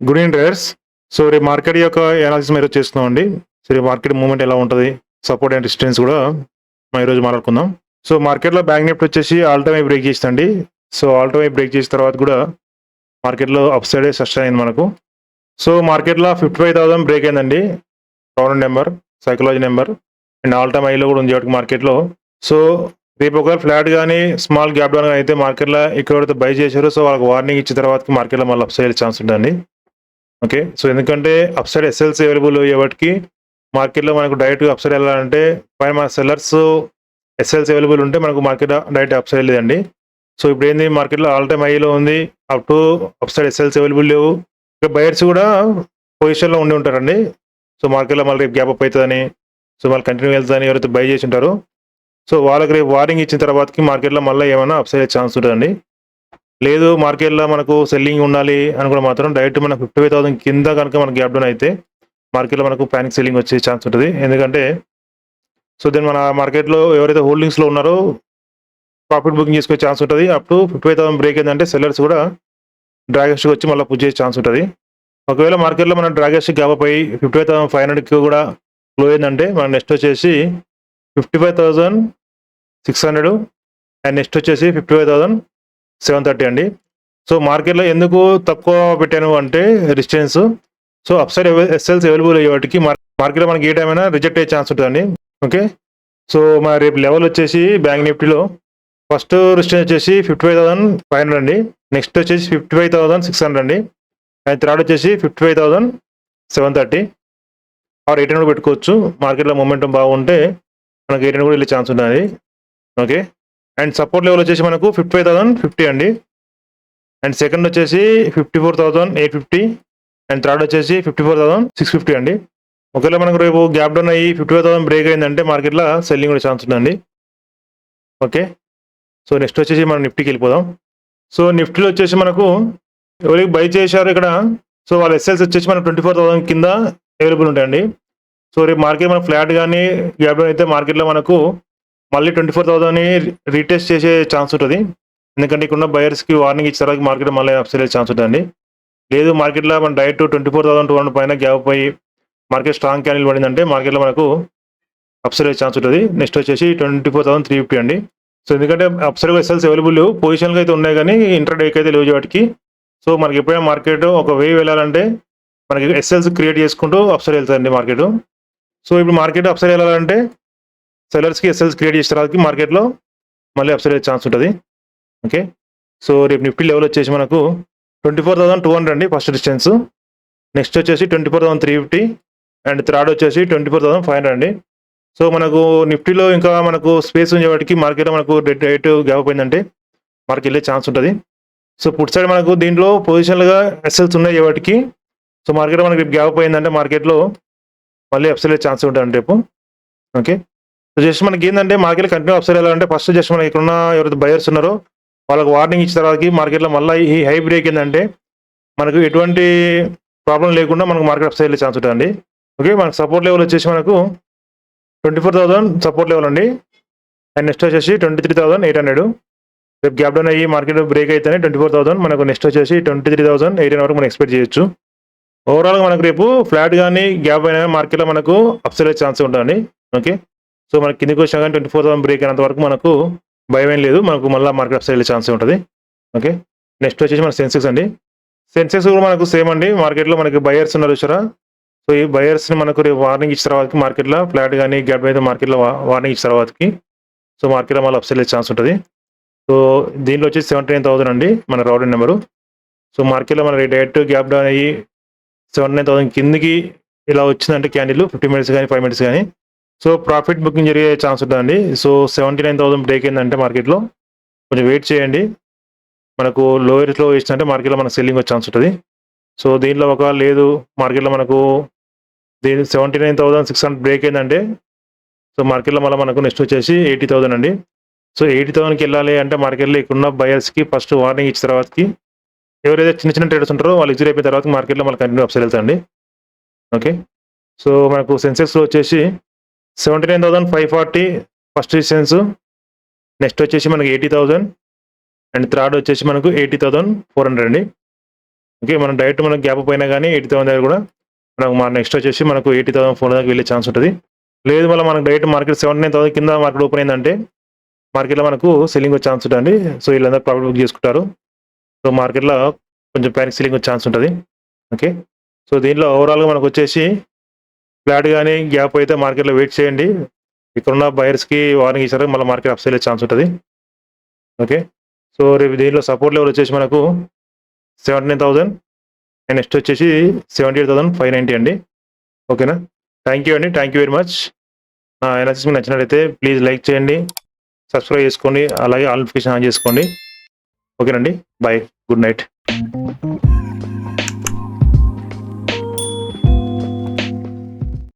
Good evening traders. So రేపు market యొక్క analysis మీరు చేస్తున్నామండి. సో రేపు మార్కెట్ మూవ్మెంట్ ఎలా ఉంటుంది, సపోర్ట్ అండ్ రెసిస్టెన్స్ కూడా మనం ఈరోజు మాట్లాడుకుందాం. సో మార్కెట్లో బ్యాంక్ నిఫ్టీ వచ్చేసి ఆల్ టైమ్ హై బ్రేక్ చేసిందండి. So all time high break చేసిన తర్వాత కూడా మార్కెట్లో అప్ సైడ్ సస్టైన్ అయింది మనకు. సో మార్కెట్లో 55,000 బ్రేక్ అయిందండి. Round number, psychology number and all time హైలో కూడా ఉంది వాటికి మార్కెట్లో. సో రేపు ఒకవేళ ఫ్లాట్ కానీ స్మాల్ గ్యాప్ డౌన్ అయితే మార్కెట్లో ఇక్కడ బై చేశారు. సో వాళ్ళకి వార్నింగ్ ఇచ్చిన తర్వాత మార్కెట్లో మళ్ళీ అప్ సైడ్ ఛాన్స్ ఉందండి. ఓకే, సో ఎందుకంటే అప్ సైడ్ ఎస్ఎల్స్ అవైలబుల్ అయ్యేవాటికి మార్కెట్లో మనకు డైరెక్ట్గా అప్ సైడ్ వెళ్ళాలంటే పైన మన సెల్లర్స్ ఎస్ఎల్స్ అవైలబుల్ ఉంటే మనకు మార్కెట్ డైరెక్ట్ అప్ సైడ్ లేదండి. సో ఇప్పుడు ఏంది, మార్కెట్లో ఆల్ టైమ్ హైలో ఉంది, up to up side ఎస్ఎల్స్ available లేవు. ఇక బయర్స్ కూడా పొజిషన్లో ఉండి ఉంటారండి. సో మార్కెట్లో మళ్ళీ రేపు గ్యాప్ అప్ అవుతుందని, సో మళ్ళీ కంటిన్యూ వెళ్తుందని ఎవరైతే బై చేసి ఉంటారో సో వాళ్ళకి రేపు వార్నింగ్ ఇచ్చిన తర్వాతకి మార్కెట్లో మళ్ళీ ఏమైనా అప్ సైడ్ ఛాన్స్ ఉంటుందండి. లేదు మార్కెట్లో మనకు సెల్లింగ్ ఉండాలి అని కూడా మాత్రం డైరెక్ట్ మన 55,000 కింద కనుక మనకు గ్యాప్ డౌన్ అయితే మార్కెట్లో మనకు ప్యానిక్ సెల్లింగ్ వచ్చే ఛాన్స్ ఉంటుంది. ఎందుకంటే సో దెన్ మన మార్కెట్లో ఎవరైతే హోల్డింగ్స్లో ఉన్నారో ప్రాఫిట్ బుకింగ్ చేసుకునే ఛాన్స్ ఉంటుంది. అప్ టు 55,000 బ్రేక్ ఏంటంటే సెల్లర్స్ కూడా డ్రాగెస్ట్కి వచ్చి మళ్ళీ పుష్ చేసే ఛాన్స్ ఉంటుంది. ఒకవేళ మార్కెట్లో మన డ్రాగెస్ట్ గ్యాప్ అప్ అయ్యి 55,500కి కూడా క్లో అయిందంటే మన నెక్స్ట్ వచ్చేసి 55,600 అండ్ నెక్స్ట్ వచ్చేసి 55,730 అండి. సో మార్కెట్లో ఎందుకు తక్కువ పెట్టాను అంటే resistance, so up side ఎస్ఎల్స్ available అయ్యే వాటికి మార్కెట్లో మనకి ఏ టైం అయినా రిజెక్ట్ అయ్యే ఛాన్స్ ఉంటుందండి. ఓకే, సో మన రేపు లెవెల్ వచ్చేసి బ్యాంక్ నిఫ్టీలో ఫస్ట్ రెసిస్టెన్స్ వచ్చేసి 55,500 అండి. నెక్స్ట్ వచ్చేసి 55,600 అండి. అండ్ థర్డ్ వచ్చేసి 55,730 ఆర్ 800 పెట్టుకోవచ్చు. మార్కెట్లో మొమెంటం బాగుంటే మనకి 800 కూడా వెళ్ళే ఛాన్స్ ఉంటుంది. ఓకే, అండ్ సపోర్ట్ లెవెల్ వచ్చేసి మనకు 55,050 అండి. అండ్ సెకండ్ వచ్చేసి 54,850 అండ్ థర్డ్ వచ్చేసి 54,650 అండి. ఒకవేళ మనకు రేపు గ్యాప్ డౌన్ అయ్యి 55,000 బ్రేక్ అయిందంటే మార్కెట్లో సెల్లింగ్ కూడా ఛాన్స్ ఉందండి. ఓకే, సో నెక్స్ట్ వచ్చేసి మనం నిఫ్టీకి వెళ్ళిపోదాం. సో నిఫ్టీలో వచ్చేసి మనకు ఎవరికి బై చేశారు ఇక్కడ, సో వాళ్ళ ఎస్ఎల్స్ వచ్చేసి మనకు 24,000 కింద అవైలబుల్ ఉంటాయండి. సో రేపు మార్కెట్ మన ఫ్లాట్ కానీ గ్యాప్ డౌన్ అయితే మార్కెట్లో మనకు మళ్ళీ 24,000ని రీటెస్ట్ చేసే ఛాన్స్ ఉంటుంది. ఎందుకంటే ఇక్కడున్న బయర్స్కి వార్నింగ్ ఇచ్చిన తర్వాత మార్కెట్ మళ్ళీ అప్సైడ్ ఛాన్స్ ఉంటుందండి. లేదు మార్కెట్లో మన డైరెక్ట్ 24,200 పైన గ్యాప్ అయ్యి మార్కెట్ స్ట్రాంగ్ క్యాండిల్ పడిందంటే మార్కెట్లో మనకు అప్సైడ్ ఛాన్స్ ఉంటుంది. నెక్స్ట్ వచ్చేసి 24,350 అండి. సో ఎందుకంటే అప్సైడ్ ఎస్ఎల్స్ అవైలబుల్ పొజిషన్గా అయితే ఉన్నాయి కానీ ఇంటర్డేకి అయితే లేవు వాటికి. సో మనకి ఎప్పుడైనా మార్కెట్ ఒక వే వెళ్ళాలంటే మనకి ఎస్ఎల్స్ క్రియేట్ చేసుకుంటూ అప్సైడ్ వెళ్తుందండి మార్కెట్. సో ఇప్పుడు మార్కెట్ అప్సైడ్ వెళ్ళాలంటే సెల్లర్స్కి ఎస్ఎల్స్ క్రియేట్ చేసిన తర్వాత మార్కెట్లో మళ్ళీ అప్సైడ్ ఛాన్స్ ఉంటుంది. ఓకే, సో రేపు నిఫ్టీ లెవెల్ వచ్చేసి మనకు 24,200 అండి ఫస్ట్ డిస్టెన్స్. నెక్స్ట్ వచ్చేసి 24,350 అండ్ థర్డ్ వచ్చేసి 24,500 అండి. సో మనకు నిఫ్టీలో ఇంకా మనకు స్పేస్ ఉండే వాటికి మార్కెట్లో మనకు రేట్ గ్యాప్ అయిందంటే మార్కెట్ వెళ్ళే ఛాన్స్ ఉంటుంది. సో పుట్ సైడ్ మనకు దీంట్లో పొజిషన్లుగా ఎస్ఎల్స్ ఉన్నాయి వాటికి. సో మార్కెట్లో మనకి గ్యాప్ అయిందంటే మార్కెట్లో మళ్ళీ అప్సైడ్ ఛాన్స్ ఉంటుందండి రేపు. ఓకే, సో జస్ట్ మనకి ఏంటంటే మార్కెట్ కంటిన్యూ అప్సైడ్ వెళ్ళాలంటే ఫస్ట్ జస్ట్ మనకి ఇక్కడున్న ఎవరైతే బయర్స్ ఉన్నారో వాళ్ళకి వార్నింగ్ ఇచ్చిన తర్వాత మార్కెట్లో మళ్ళీ ఈ హై బ్రేక్ ఏంటంటే మనకు ఎటువంటి ప్రాబ్లం లేకుండా మనకు మార్కెట్ అప్సైడ్ వెళ్ళే ఛాన్స్ ఉంటుందండి. ఓకే, మనకు సపోర్ట్ లెవెల్ వచ్చేసి మనకు 24,000 సపోర్ట్ లెవెల్ అండి. అండ్ నెక్స్ట్ వచ్చేసి 23,800 రేపు గ్యాప్ డౌన్ అయ్యి మార్కెట్ బ్రేక్ అయితేనే 24,000 మనకు నెక్స్ట్ వచ్చేసి 23,800 వరకు మనం ఎక్స్పెక్ట్ చేయొచ్చు. ఓవరాల్గా మనకు రేపు ఫ్లాట్ కానీ గ్యాప్ అయినా మార్కెట్లో మనకు అప్సైడ్ అయ్యే ఛాన్స్ ఉంటుందండి. ఓకే, సో మనకి కిందికి వచ్చినా కానీ 24,000 బ్రేక్ అయినంత వరకు మనకు భయం ఏం లేదు, మనకు మళ్ళీ మార్కెట్ అప్సైడ్ వెళ్ళే ఛాన్స్ ఉంటుంది. ఓకే, నెక్స్ట్ వచ్చేసి మన సెన్సెక్స్ అండి. సెన్సెక్స్ కూడా మనకు సేమ్ అండి. మార్కెట్లో మనకి బయర్స్ ఉన్నారు చూసారా. సో ఈ బయర్స్ని మనకు రేపు వార్నింగ్ ఇచ్చిన తర్వాతకి మార్కెట్లో ఫ్లాట్ కానీ గ్యాప్ అయితే మార్కెట్లో వార్నింగ్ ఇచ్చిన తర్వాతకి సో మార్కెట్లో మళ్ళీ అప్సైడ్ వెళ్ళే ఛాన్స్ ఉంటుంది. సో దీంట్లో వచ్చేసి 79,000 అండి మన రౌండ్ నెంబరు. సో మార్కెట్లో మన డైరెక్ట్ గ్యాప్ డౌన్ అయ్యి 79,000 కిందికి ఇలా వచ్చిందంటే క్యాండిల్ 50 మినిట్స్ కానీ 5 మినిట్స్ కానీ సో ప్రాఫిట్ బుకింగ్ జరిగే ఛాన్స్ ఉంటుందండి. సో 79,000 బ్రేక్ అయిందంటే మార్కెట్లో కొంచెం వెయిట్ చేయండి. మనకు లోయర్స్లో వేసినంటే మార్కెట్లో మనకు సెల్లింగ్ వచ్చే ఛాన్స్ ఉంటుంది. సో దీంట్లో ఒక లేదు మార్కెట్లో మనకు 79,600 బ్రేక్ అయిందంటే సో మార్కెట్లో మళ్ళీ మనకు నెక్స్ట్ వచ్చేసి 80,000 అండి. సో 80,000కి వెళ్ళాలి అంటే మార్కెట్లో ఇక్కడున్న బయర్స్కి ఫస్ట్ వార్నింగ్ ఇచ్చిన తర్వాతకి ఎవరైతే చిన్న చిన్న ట్రేడర్స్ ఉంటారో వాళ్ళు ఎగ్జిట్ అయిపోయిన తర్వాత మార్కెట్లో మళ్ళీ కంటిన్యూ అప్సైడ్ వెళ్తాయండి. ఓకే, సో మనకు సెన్సెక్స్లో వచ్చేసి 79,540 ఫస్ట్ డిస్టెన్స్. నెక్స్ట్ వచ్చేసి మనకి 80,000 అండ్ థర్డ్ వచ్చేసి మనకు 80,400 అండి. ఓకే, మనం డైరెక్ట్ మనం గ్యాప్ పోయినా కానీ 80,000 దగ్గర కూడా మనకు నెక్స్ట్ వచ్చేసి మనకు 80,000 ఫోన్ దాకా వెళ్ళే ఛాన్స్ ఉంటుంది. లేదు మళ్ళీ మనకు డైరెక్ట్ మార్కెట్ 79,000 కింద మార్కెట్ ఓపెన్ అయిందంటే మార్కెట్‌లో మనకు సెల్లింగ్ వచ్చే ఛాన్స్ ఉంటదండి. సో వీళ్ళందరూ ప్రాఫిట్ బుక్ చేసుకుంటారు. సో మార్కెట్‌లో కొంచెం పానిక్ సెల్లింగ్ వచ్చే ఛాన్స్ ఉంటది. ఓకే. సో దీంట్లో ఓవరాల్‌గా మనకొచ్చేసి ఫ్లాట్ గాని, గ్యాప్ అయితే మార్కెట్‌లో వెయిట్ చేయండి. ఇక్కడున్న బయర్స్‌కి వార్నింగ్ ఇచ్చారు. మళ్ళీ మార్కెట్ అప్ సైడ్ ఛాన్స్ ఉంటది. ఓకే. సో రేపు దీంట్లో సపోర్ట్ లెవెల్ వచ్చేసి మనకు 79,000 అండ్ నెక్స్ట్ వచ్చేసి 78,590 అండి. ఓకేనా? థ్యాంక్ యూ అండి. Thank you very much. నా అనాలిసిస్ మీకు నచ్చినట్లయితే ప్లీజ్ లైక్ చేయండి, సబ్స్క్రైబ్ చేసుకోండి, అలాగే ఆల్ నోటిఫికేషన్ ఆన్ చేసుకోండి. ఓకేనండి. బాయ్. Good night.